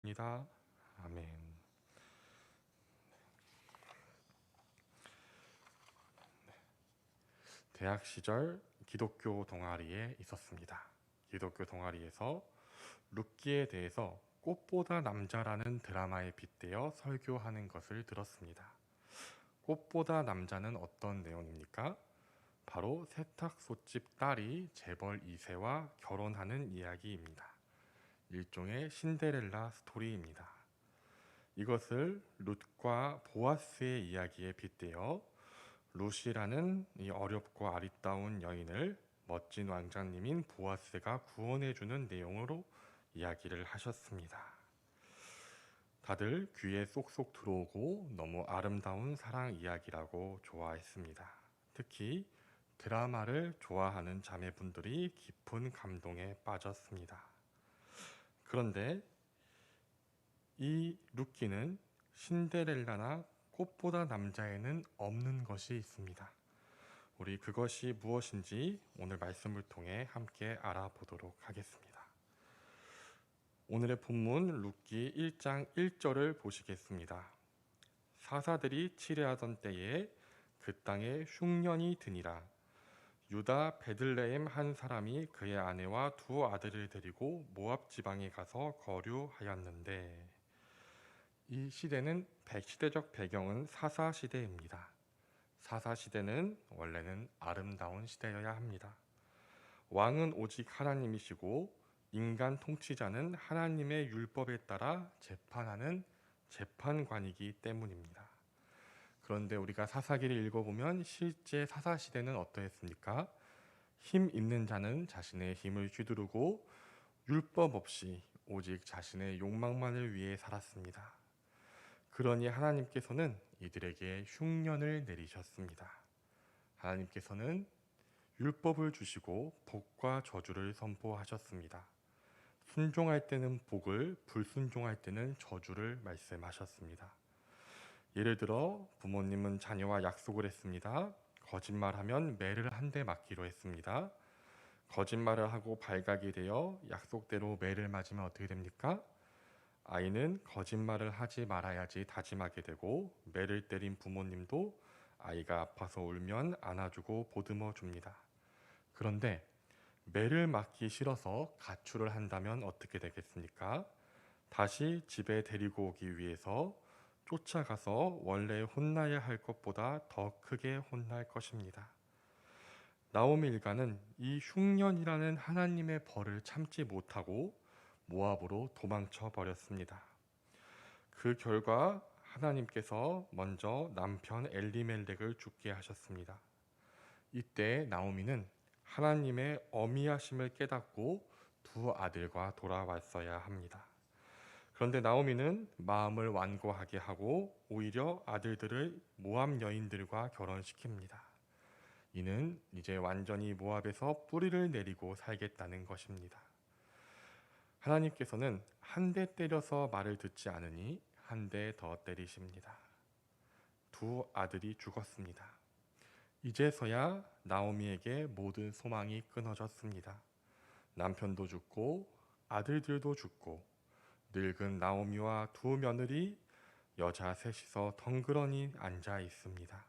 입니다. 아멘. 대학 시절 기독교 동아리에 있었습니다. 기독교 동아리에서 룻기에 대해서 꽃보다 남자라는 드라마에 빗대어 설교하는 것을 들었습니다. 꽃보다 남자는 어떤 내용입니까? 바로 세탁소집 딸이 재벌 2세와 결혼하는 이야기입니다. 일종의 신데렐라 스토리입니다. 이것을 룻과 보아스의 이야기에 빗대어 룻이라는 이 어렵고 아리따운 여인을 멋진 왕자님인 보아스가 구원해주는 내용으로 이야기를 하셨습니다. 다들 귀에 쏙쏙 들어오고 너무 아름다운 사랑 이야기라고 좋아했습니다. 특히 드라마를 좋아하는 자매분들이 깊은 감동에 빠졌습니다. 그런데 이 룻기는 신데렐라나 꽃보다 남자에는 없는 것이 있습니다. 우리 그것이 무엇인지 오늘 말씀을 통해 함께 알아보도록 하겠습니다. 오늘의 본문 룻기 1장 1절을 보시겠습니다. 사사들이 치레하던 때에 그 땅에 흉년이 드니라. 유다 베들레헴 한 사람이 그의 아내와 두 아들을 데리고 모압 지방에 가서 거류하였는데, 이 시대는 시대적 배경은 사사 시대입니다. 사사 시대는 원래는 아름다운 시대여야 합니다. 왕은 오직 하나님이시고 인간 통치자는 하나님의 율법에 따라 재판하는 재판관이기 때문입니다. 그런데 우리가 사사기를 읽어보면 실제 사사 시대는 어떠했습니까? 힘 있는 자는 자신의 힘을 휘두르고 율법 없이 오직 자신의 욕망만을 위해 살았습니다. 그러니 하나님께서는 이들에게 흉년을 내리셨습니다. 하나님께서는 율법을 주시고 복과 저주를 선포하셨습니다. 순종할 때는 복을, 불순종할 때는 저주를 말씀하셨습니다. 예를 들어 부모님은 자녀와 약속을 했습니다. 거짓말하면 매를 한 대 맞기로 했습니다. 거짓말을 하고 발각이 되어 약속대로 매를 맞으면 어떻게 됩니까? 아이는 거짓말을 하지 말아야지 다짐하게 되고, 매를 때린 부모님도 아이가 아파서 울면 안아주고 보듬어 줍니다. 그런데 매를 맞기 싫어서 가출을 한다면 어떻게 되겠습니까? 다시 집에 데리고 오기 위해서 쫓아가서 원래 혼나야 할 것보다 더 크게 혼날 것입니다. 나오미 일가는 이 흉년이라는 하나님의 벌을 참지 못하고 모압으로 도망쳐 버렸습니다. 그 결과 하나님께서 먼저 남편 엘리멜렉을 죽게 하셨습니다. 이때 나오미는 하나님의 어미하심을 깨닫고 두 아들과 돌아왔어야 합니다. 그런데 나오미는 마음을 완고하게 하고 오히려 아들들을 모압 여인들과 결혼시킵니다. 이는 이제 완전히 모압에서 뿌리를 내리고 살겠다는 것입니다. 하나님께서는 한 대 때려서 말을 듣지 않으니 한 대 더 때리십니다. 두 아들이 죽었습니다. 이제서야 나오미에게 모든 소망이 끊어졌습니다. 남편도 죽고 아들들도 죽고 늙은 나오미와 두 며느리 여자 셋이서 덩그러니 앉아 있습니다.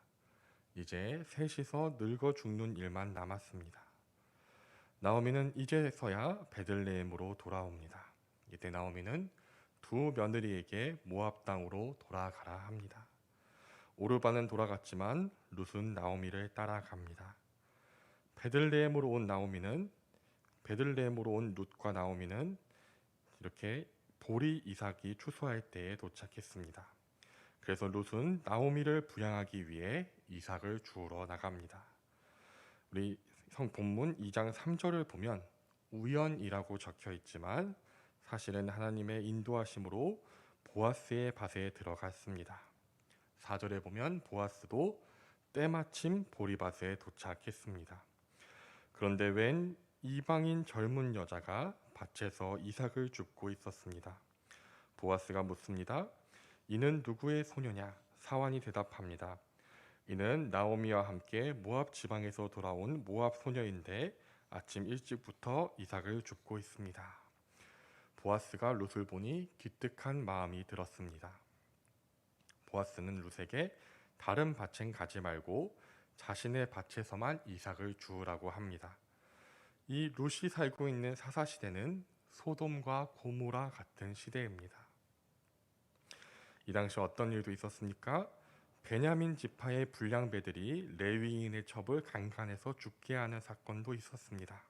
이제 셋이서 늙어 죽는 일만 남았습니다. 나오미는 이제서야 베들레헴으로 돌아옵니다. 이때 나오미는 두 며느리에게 모압 땅으로 돌아가라 합니다. 오르바는 돌아갔지만 룻은 나오미를 따라갑니다. 베들레헴으로 온 룻과 나오미는 이렇게 보리 이삭이 추수할 때에 도착했습니다. 그래서 룻은 나오미를 부양하기 위해 이삭을 주우러 나갑니다. 우리 본문 2장 3절을 보면 우연이라고 적혀 있지만 사실은 하나님의 인도하심으로 보아스의 밭에 들어갔습니다. 4절에 보면 보아스도 때마침 보리밭에 도착했습니다. 그런데 웬 이방인 젊은 여자가 밭에서 이삭을 줍고 있었습니다. 보아스가 묻습니다. 이는 누구의 소녀냐? 사환이 대답합니다. 이는 나오미와 함께 모압 지방에서 돌아온 모압 소녀인데 아침 일찍부터 이삭을 줍고 있습니다. 보아스가 룻을 보니 기특한 마음이 들었습니다. 보아스는 룻에게 다른 밭엔 가지 말고 자신의 밭에서만 이삭을 주우라고 합니다. 이 룻이 살고 있는 사사시대는 소돔과 고모라 같은 시대입니다. 이 당시 어떤 일도 있었습니까? 베냐민 지파의 불량배들이 레위인의 첩을 강간해서 죽게 하는 사건도 있었습니다.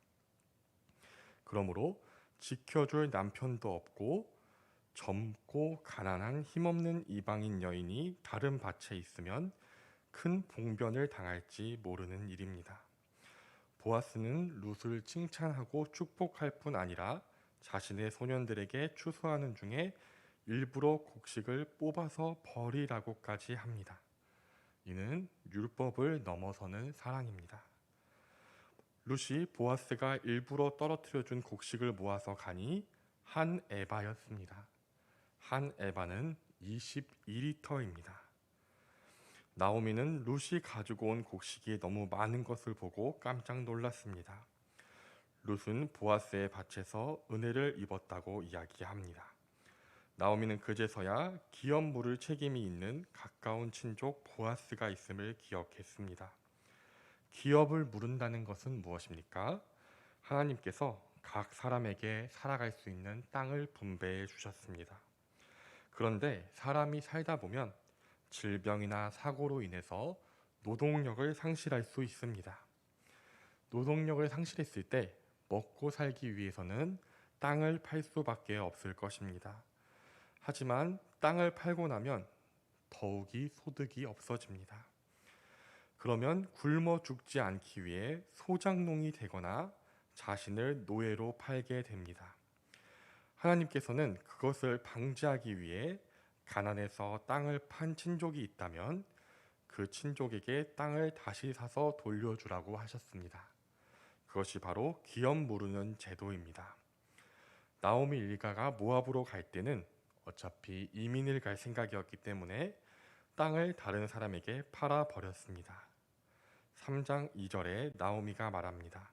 그러므로 지켜줄 남편도 없고 젊고 가난한 힘없는 이방인 여인이 다른 밭에 있으면 큰 봉변을 당할지 모르는 일입니다. 보아스는 룻을 칭찬하고 축복할 뿐 아니라 자신의 소년들에게 추수하는 중에 일부러 곡식을 뽑아서 버리라고까지 합니다. 이는 율법을 넘어서는 사랑입니다. 룻이 보아스가 일부러 떨어뜨려준 곡식을 모아서 가니 한 에바였습니다. 한 에바는 22리터입니다. 나오미는 룻이 가지고 온 곡식이 너무 많은 것을 보고 깜짝 놀랐습니다. 룻은 보아스의 밭에서 은혜를 입었다고 이야기합니다. 나오미는 그제서야 기업 물을 책임이 있는 가까운 친족 보아스가 있음을 기억했습니다. 기업을 물은다는 것은 무엇입니까? 하나님께서 각 사람에게 살아갈 수 있는 땅을 분배해 주셨습니다. 그런데 사람이 살다 보면 질병이나 사고로 인해서 노동력을 상실할 수 있습니다. 노동력을 상실했을 때 먹고 살기 위해서는 땅을 팔 수밖에 없을 것입니다. 하지만 땅을 팔고 나면 더욱이 소득이 없어집니다. 그러면 굶어 죽지 않기 위해 소장농이 되거나 자신을 노예로 팔게 됩니다. 하나님께서는 그것을 방지하기 위해 가난해서 땅을 판 친족이 있다면 그 친족에게 땅을 다시 사서 돌려주라고 하셨습니다. 그것이 바로 기업 모르는 제도입니다. 나오미 일가가 모압으로 갈 때는 어차피 이민을 갈 생각이었기 때문에 땅을 다른 사람에게 팔아 버렸습니다. 3장 2절에 나오미가 말합니다.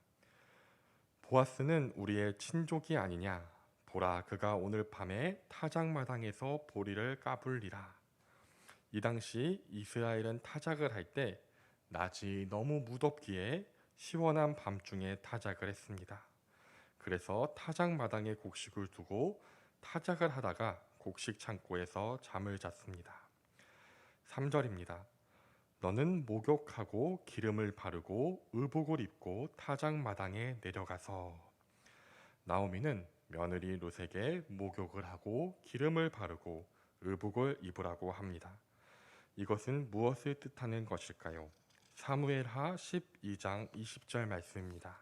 보아스는 우리의 친족이 아니냐? 보라, 그가 오늘 밤에 타작마당에서 보리를 까불리라. 이 당시 이스라엘은 타작을 할 때 낮이 너무 무덥기에 시원한 밤중에 타작을 했습니다. 그래서 타작마당에 곡식을 두고 타작을 하다가 곡식 창고에서 잠을 잤습니다. 3절입니다. 너는 목욕하고 기름을 바르고 의복을 입고 타작마당에 내려가서. 나오미는 며느리 룻에게 목욕을 하고 기름을 바르고 의복을 입으라고 합니다. 이것은 무엇을 뜻하는 것일까요? 사무엘하 12장 20절 말씀입니다.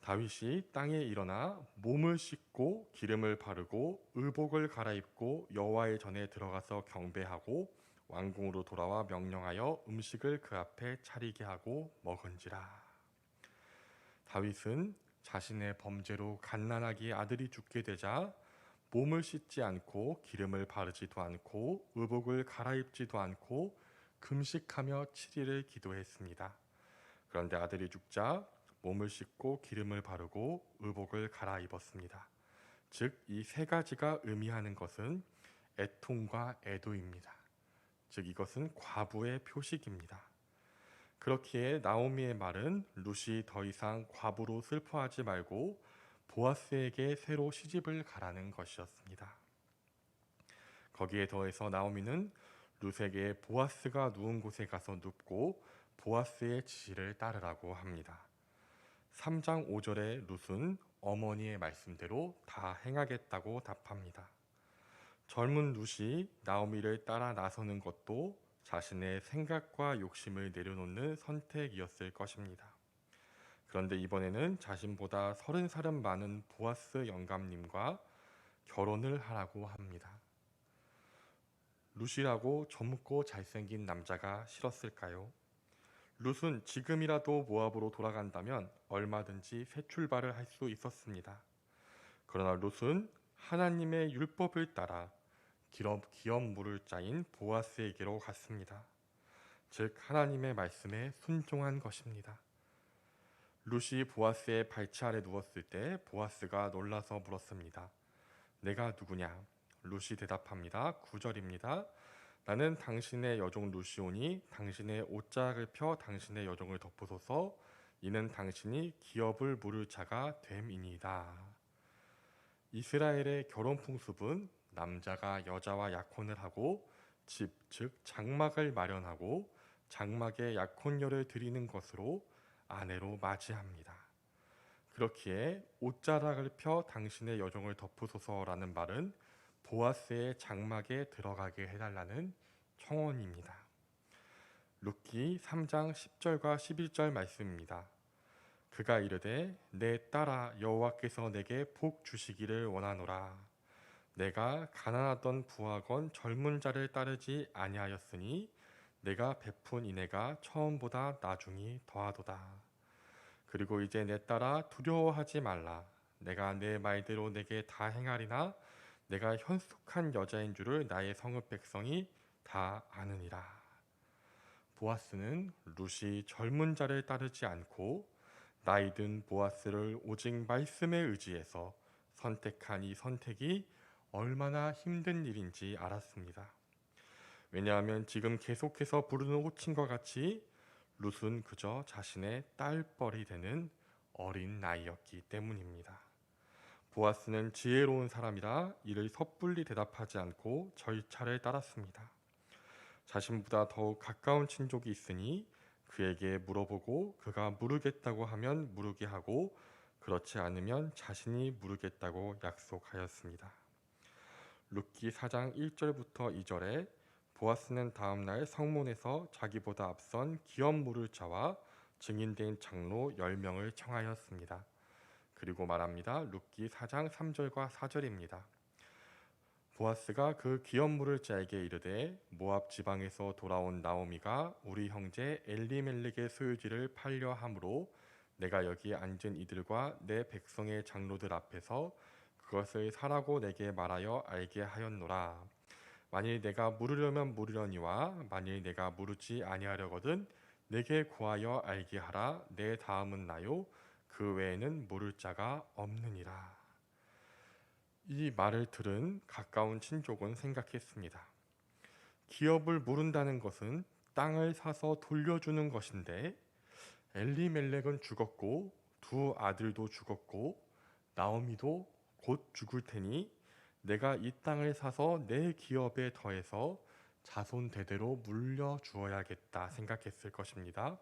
다윗이 땅에 일어나 몸을 씻고 기름을 바르고 의복을 갈아입고 여호와의 전에 들어가서 경배하고 왕궁으로 돌아와 명령하여 음식을 그 앞에 차리게 하고 먹은지라. 다윗은 자신의 범죄로 갓난아기 아들이 죽게 되자 몸을 씻지 않고 기름을 바르지도 않고 의복을 갈아입지도 않고 금식하며 7일을 기도했습니다. 그런데 아들이 죽자 몸을 씻고 기름을 바르고 의복을 갈아입었습니다. 즉, 이 세 가지가 의미하는 것은 애통과 애도입니다. 즉, 이것은 과부의 표식입니다. 그렇기에 나오미의 말은 룻이 더 이상 과부로 슬퍼하지 말고 보아스에게 새로 시집을 가라는 것이었습니다. 거기에 더해서 나오미는 룻에게 보아스가 누운 곳에 가서 눕고 보아스의 지시를 따르라고 합니다. 3장 5절에 룻은 어머니의 말씀대로 다 행하겠다고 답합니다. 젊은 룻이 나오미를 따라 나서는 것도 자신의 생각과 욕심을 내려놓는 선택이었을 것입니다. 그런데 이번에는 자신보다 30살은 많은 보아스 영감님과 결혼을 하라고 합니다. 룻이라고 젊고 잘생긴 남자가 싫었을까요? 룻은 지금이라도 모압으로 돌아간다면 얼마든지 새 출발을 할 수 있었습니다. 그러나 룻은 하나님의 율법을 따라 기업 물을 자인 보아스에게로 갔습니다. 즉, 하나님의 말씀에 순종한 것입니다. 룻이 보아스의 발치 아래 누웠을 때 보아스가 놀라서 물었습니다. 내가 누구냐? 룻이 대답합니다. 9절입니다. 나는 당신의 여종 룻이오니 당신의 옷자락을 펴 당신의 여종을 덮으소서. 이는 당신이 기업을 물을 자가 됨이니이다. 이스라엘의 결혼 풍습은 남자가 여자와 약혼을 하고 집, 즉 장막을 마련하고 장막에 약혼녀를 드리는 것으로 아내로 맞이합니다. 그렇기에 옷자락을 펴 당신의 여종을 덮으소서라는 말은 보아스의 장막에 들어가게 해달라는 청원입니다. 룻기 3장 10절과 11절 말씀입니다. 그가 이르되 내 딸아 여호와께서 내게 복 주시기를 원하노라. 내가 가난하던 부하건 젊은 자를 따르지 아니하였으니 내가 베푼 인애가 처음보다 나중이 더하도다. 그리고 이제 내 딸아 두려워하지 말라. 내가 내 말대로 내게 다 행하리나 내가 현숙한 여자인 줄을 나의 성읍 백성이 다 아느니라. 보아스는 룻이 젊은 자를 따르지 않고 나이든 보아스를 오직 말씀에 의지해서 선택한 이 선택이 얼마나 힘든 일인지 알았습니다. 왜냐하면 지금 계속해서 부르는 호칭과 같이 룻은 그저 자신의 딸뻘이 되는 어린 나이였기 때문입니다. 보아스는 지혜로운 사람이라 이를 섣불리 대답하지 않고 절차를 따랐습니다. 자신보다 더욱 가까운 친족이 있으니 그에게 물어보고 그가 물으겠다고 하면 물으게 하고 그렇지 않으면 자신이 물으겠다고 약속하였습니다. 룻기 4장 1절부터 2절에 보아스는 다음날 성문에서 자기보다 앞선 기업 물을 자와 증인된 장로 10명을 청하였습니다. 그리고 말합니다. 룻기 4장 3절과 4절입니다. 보아스가 그 기업 물을 자에게 이르되 모압 지방에서 돌아온 나오미가 우리 형제 엘리멜렉의 소유지를 팔려 함으로 내가 여기 앉은 이들과 내 백성의 장로들 앞에서 그것을 사라고 내게 말하여 알게 하였노라. 만일 내가 물으려면 물으려니와 만일 내가 물으지 아니하려거든 내게 구하여 알게 하라. 내 다음은 나요 그 외에는 물을 자가 없느니라. 이 말을 들은 가까운 친족은 생각했습니다. 기업을 물은다는 것은 땅을 사서 돌려주는 것인데 엘리멜렉은 죽었고 두 아들도 죽었고 나오미도 곧 죽을 테니 내가 이 땅을 사서 내 기업에 더해서 자손 대대로 물려주어야겠다 생각했을 것입니다.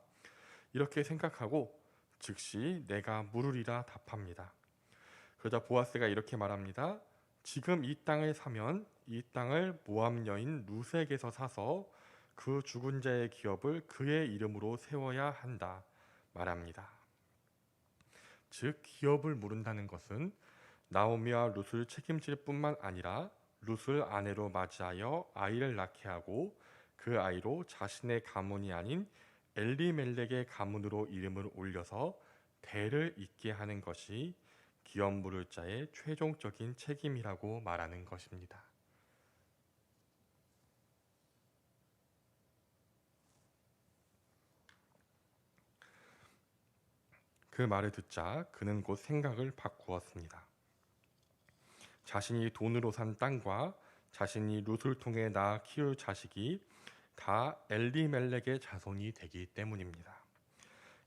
이렇게 생각하고 즉시 내가 물으리라 답합니다. 그러자 보아스가 이렇게 말합니다. 지금 이 땅을 사면 이 땅을 모압 여인 룻에게서 사서 그 죽은 자의 기업을 그의 이름으로 세워야 한다 말합니다. 즉 기업을 물은다는 것은 나오미와 룻을 책임질 뿐만 아니라 룻을 아내로 맞이하여 아이를 낳게 하고 그 아이로 자신의 가문이 아닌 엘리멜렉의 가문으로 이름을 올려서 대를 잇게 하는 것이 기업 물을 자의 최종적인 책임이라고 말하는 것입니다. 그 말을 듣자 그는 곧 생각을 바꾸었습니다. 자신이 돈으로 산 땅과 자신이 룻을 통해 낳아 키울 자식이 다 엘리멜렉의 자손이 되기 때문입니다.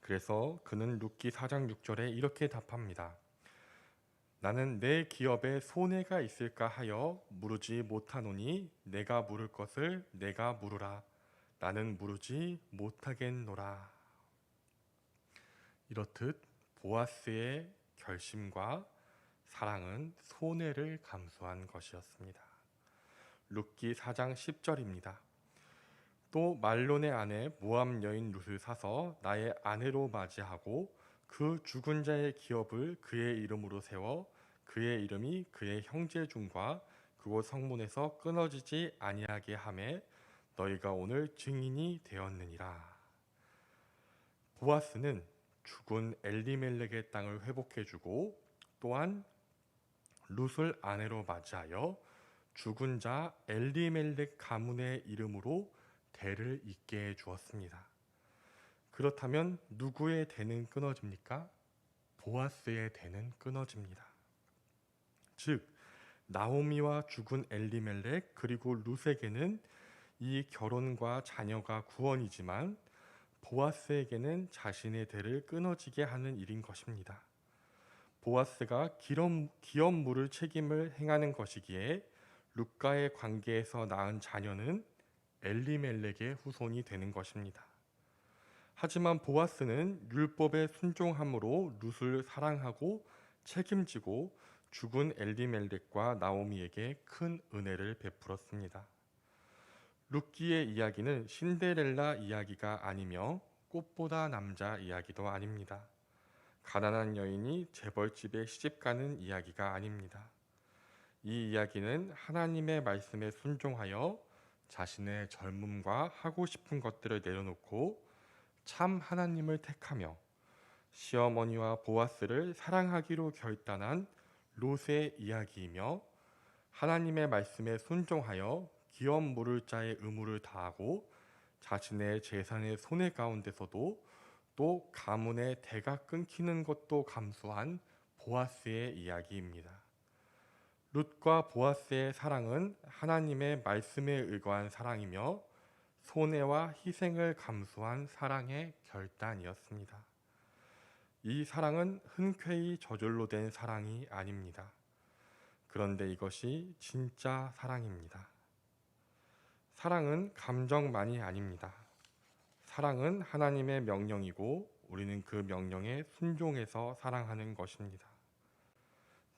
그래서 그는 룻기 4장 6절에 이렇게 답합니다. 나는 내 기업에 손해가 있을까 하여 물으지 못하노니 내가 물을 것을 내가 물으라. 나는 물으지 못하겠노라. 이렇듯 보아스의 결심과 사랑은 손해를 감수한 것이었습니다. 룻기 4장 10절입니다. 또 말론의 아내 모압 여인 룻을 사서 나의 아내로 맞이하고 그 죽은 자의 기업을 그의 이름으로 세워 그의 이름이 그의 형제 중과 그곳 성문에서 끊어지지 아니하게 하매 너희가 오늘 증인이 되었느니라. 보아스는 죽은 엘리멜렉의 땅을 회복해주고 또한 룻을 아내로 맞이하여 죽은 자 엘리멜렉 가문의 이름으로 대를 잇게 해 주었습니다. 그렇다면 누구의 대는 끊어집니까? 보아스의 대는 끊어집니다. 즉 나오미와 죽은 엘리멜렉 그리고 룻에게는 이 결혼과 자녀가 구원이지만 보아스에게는 자신의 대를 끊어지게 하는 일인 것입니다. 보아스가 기업 물을 책임을 행하는 것이기에 룻과의 관계에서 낳은 자녀는 엘리멜렉의 후손이 되는 것입니다. 하지만 보아스는 율법에 순종함으로 룻을 사랑하고 책임지고 죽은 엘리멜렉과 나오미에게 큰 은혜를 베풀었습니다. 룻기의 이야기는 신데렐라 이야기가 아니며 꽃보다 남자 이야기도 아닙니다. 가난한 여인이 재벌집에 시집가는 이야기가 아닙니다. 이 이야기는 하나님의 말씀에 순종하여 자신의 젊음과 하고 싶은 것들을 내려놓고 참 하나님을 택하며 시어머니와 보아스를 사랑하기로 결단한 롯의 이야기이며 하나님의 말씀에 순종하여 기업 물을 자의 의무를 다하고 자신의 재산의 손해 가운데서도 또 가문의 대가 끊기는 것도 감수한 보아스의 이야기입니다. 룻과 보아스의 사랑은 하나님의 말씀에 의거한 사랑이며 손해와 희생을 감수한 사랑의 결단이었습니다. 이 사랑은 흔쾌히 저절로 된 사랑이 아닙니다. 그런데 이것이 진짜 사랑입니다. 사랑은 감정만이 아닙니다. 사랑은 하나님의 명령이고 우리는 그 명령에 순종해서 사랑하는 것입니다.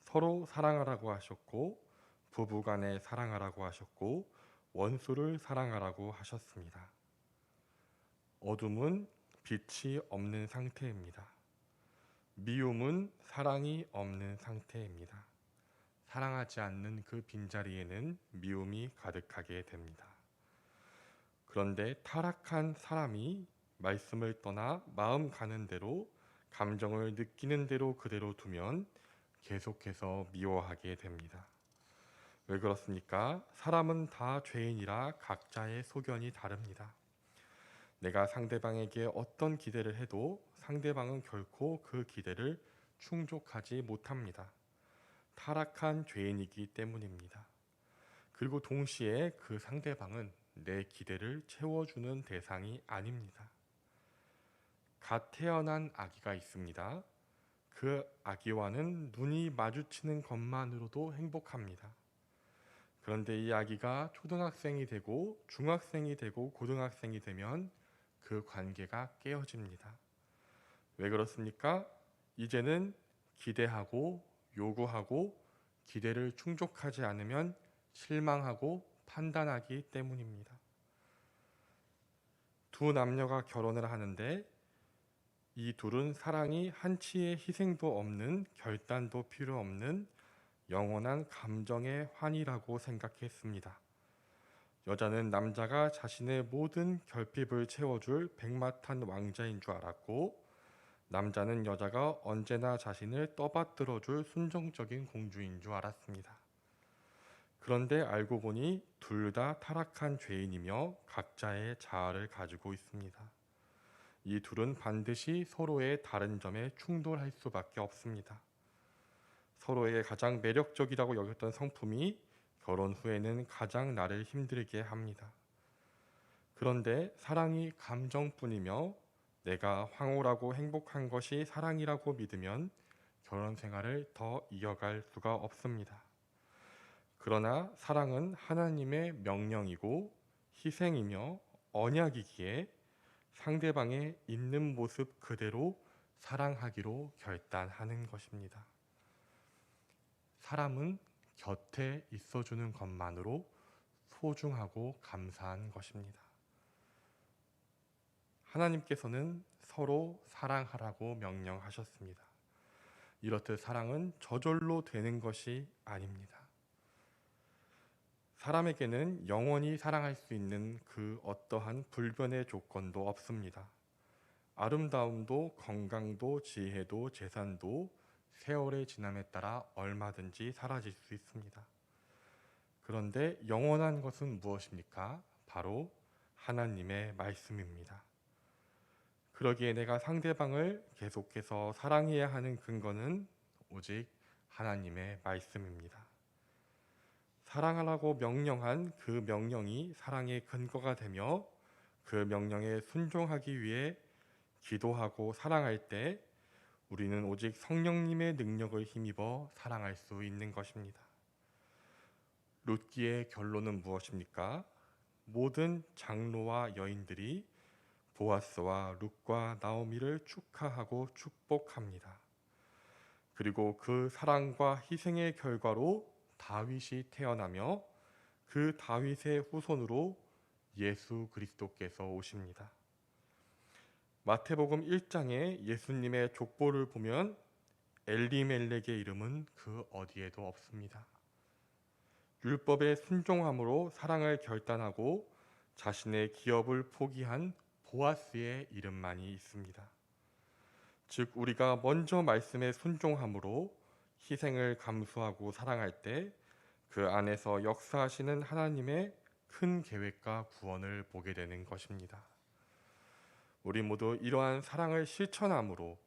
서로 사랑하라고 하셨고 부부간에 사랑하라고 하셨고 원수를 사랑하라고 하셨습니다. 어둠은 빛이 없는 상태입니다. 미움은 사랑이 없는 상태입니다. 사랑하지 않는 그 빈자리에는 미움이 가득하게 됩니다. 그런데 타락한 사람이 말씀을 떠나 마음 가는 대로 감정을 느끼는 대로 그대로 두면 계속해서 미워하게 됩니다. 왜 그렇습니까? 사람은 다 죄인이라 각자의 소견이 다릅니다. 내가 상대방에게 어떤 기대를 해도 상대방은 결코 그 기대를 충족하지 못합니다. 타락한 죄인이기 때문입니다. 그리고 동시에 그 상대방은 내 기대를 채워주는 대상이 아닙니다. 갓 태어난 아기가 있습니다. 그 아기와는 눈이 마주치는 것만으로도 행복합니다. 그런데 이 아기가 초등학생이 되고 중학생이 되고 고등학생이 되면 그 관계가 깨어집니다. 왜 그렇습니까? 이제는 기대하고 요구하고 기대를 충족하지 않으면 실망하고 판단하기 때문입니다. 두 남녀가 결혼을 하는데 이 둘은 사랑이 한치의 희생도 없는 결단도 필요 없는 영원한 감정의 환희라고 생각했습니다. 여자는 남자가 자신의 모든 결핍을 채워줄 백마탄 왕자인 줄 알았고 남자는 여자가 언제나 자신을 떠받들어줄 순정적인 공주인 줄 알았습니다. 그런데 알고 보니 둘 다 타락한 죄인이며 각자의 자아를 가지고 있습니다. 이 둘은 반드시 서로의 다른 점에 충돌할 수밖에 없습니다. 서로에게 가장 매력적이라고 여겼던 성품이 결혼 후에는 가장 나를 힘들게 합니다. 그런데 사랑이 감정뿐이며 내가 황홀하고 행복한 것이 사랑이라고 믿으면 결혼 생활을 더 이어갈 수가 없습니다. 그러나 사랑은 하나님의 명령이고 희생이며 언약이기에 상대방의 있는 모습 그대로 사랑하기로 결단하는 것입니다. 사람은 곁에 있어주는 것만으로 소중하고 감사한 것입니다. 하나님께서는 서로 사랑하라고 명령하셨습니다. 이렇듯 사랑은 저절로 되는 것이 아닙니다. 사람에게는 영원히 사랑할 수 있는 그 어떠한 불변의 조건도 없습니다. 아름다움도 건강도 지혜도 재산도 세월의 지남에 따라 얼마든지 사라질 수 있습니다. 그런데 영원한 것은 무엇입니까? 바로 하나님의 말씀입니다. 그러기에 내가 상대방을 계속해서 사랑해야 하는 근거는 오직 하나님의 말씀입니다. 사랑하라고 명령한 그 명령이 사랑의 근거가 되며 그 명령에 순종하기 위해 기도하고 사랑할 때 우리는 오직 성령님의 능력을 힘입어 사랑할 수 있는 것입니다. 룻기의 결론은 무엇입니까? 모든 장로와 여인들이 보아스와 룻과 나오미를 축하하고 축복합니다. 그리고 그 사랑과 희생의 결과로 다윗이 태어나며 그 다윗의 후손으로 예수 그리스도께서 오십니다. 마태복음 1장에 예수님의 족보를 보면 엘리멜렉의 이름은 그 어디에도 없습니다. 율법에 순종함으로 사랑을 결단하고 자신의 기업을 포기한 보아스의 이름만이 있습니다. 즉 우리가 먼저 말씀에 순종함으로 희생을 감수하고 사랑할 때 그 안에서 역사하시는 하나님의 큰 계획과 구원을 보게 되는 것입니다. 우리 모두 이러한 사랑을 실천함으로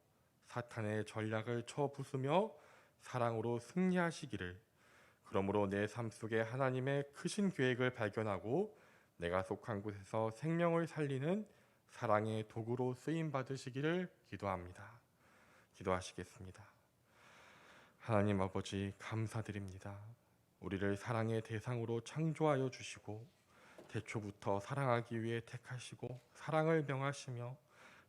사탄의 전략을 쳐부수며 사랑으로 승리하시기를, 그러므로 내 삶 속에 하나님의 크신 계획을 발견하고 내가 속한 곳에서 생명을 살리는 사랑의 도구로 쓰임 받으시기를 기도합니다. 기도하시겠습니다. 하나님 아버지, 감사드립니다. 우리를 사랑의 대상으로 창조하여 주시고 태초부터 사랑하기 위해 택하시고 사랑을 명하시며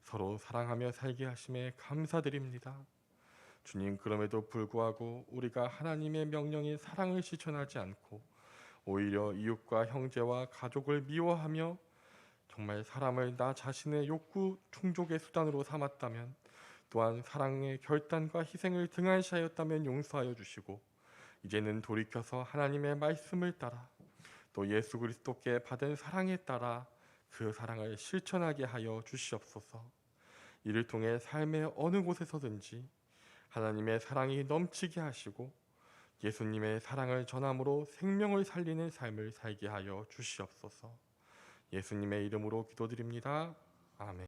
서로 사랑하며 살게 하심에 감사드립니다. 주님, 그럼에도 불구하고 우리가 하나님의 명령인 사랑을 실천하지 않고 오히려 이웃과 형제와 가족을 미워하며 정말 사람을 나 자신의 욕구 충족의 수단으로 삼았다면, 또한 사랑의 결단과 희생을 등한시하였다면 용서하여 주시고 이제는 돌이켜서 하나님의 말씀을 따라 또 예수 그리스도께 받은 사랑에 따라 그 사랑을 실천하게 하여 주시옵소서. 이를 통해 삶의 어느 곳에서든지 하나님의 사랑이 넘치게 하시고 예수님의 사랑을 전함으로 생명을 살리는 삶을 살게 하여 주시옵소서. 예수님의 이름으로 기도드립니다. 아멘.